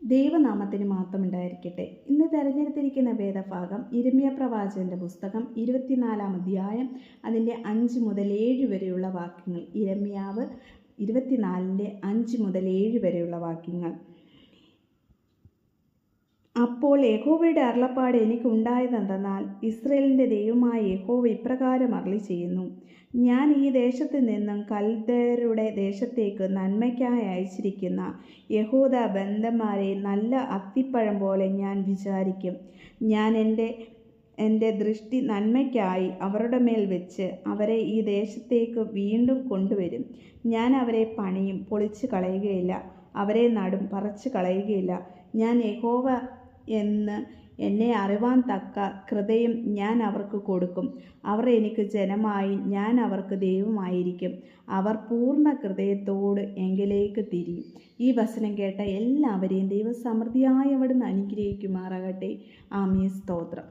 ദൈവനാമത്തിന് മാത്രം ഉണ്ടായിരിക്കട്ടെ. ഇന്ന് തിരഞ്ഞെടുത്തിരിക്കുന്ന വേദഭാഗം യിരെമ്യാ പ്രവാചകന്റെ പുസ്തകം 24-ാം അധ്യായം അതിൻ്റെ 5 മുതൽ 7 വരെയുള്ള വാക്യങ്ങൾ. യിരെമ്യാവ് 24-ന്റെ 5 മുതൽ 7 വരെയുള്ള വാക്യങ്ങൾ. അപ്പോൾ യഹോവയുടെ അരുളപ്പാട് എനിക്കുണ്ടായതെന്തെന്നാൽ, ഇസ്രായേലിൻ്റെ ദൈവമായ യഹോവ ഇപ്രകാരം അരുളിച്ചെയ്യുന്നു: ഞാൻ ഈ ദേശത്തു നിന്നും കൽദയരുടെ ദേശത്തേക്ക് നന്മയ്ക്കായി അയച്ചിരിക്കുന്ന യഹൂദ ബന്ധന്മാരെ നല്ല അത്തിപ്പഴം പോലെ ഞാൻ വിചാരിക്കും. ഞാൻ എൻ്റെ ദൃഷ്ടി നന്മയ്ക്കായി അവരുടെ മേൽ വെച്ച് അവരെ ഈ ദേശത്തേക്ക് വീണ്ടും കൊണ്ടുവരും. ഞാൻ അവരെ പണിയും, പൊളിച്ചു കളയുകയില്ല; അവരെ നടും, പറിച്ചു കളയുകയില്ല. ഞാൻ യഹോവ എന്ന് എന്നെ അറിവാൻ തക്ക ഹൃദയം ഞാൻ അവർക്ക് കൊടുക്കും. അവർ എനിക്ക് ജനമായി, ഞാൻ അവർക്ക് ദൈവമായിരിക്കും. അവർ പൂർണ്ണ ഹൃദയത്തോട് എങ്കിലേക്ക് തിരിയും. ഈ വചനം കേട്ട എല്ലാവരെയും ദൈവസമൃദ്ധിയായി അവിടുന്ന് അനുഗ്രഹിക്കുമാറാകട്ടെ. ആമേൻ. സ്തോത്രം.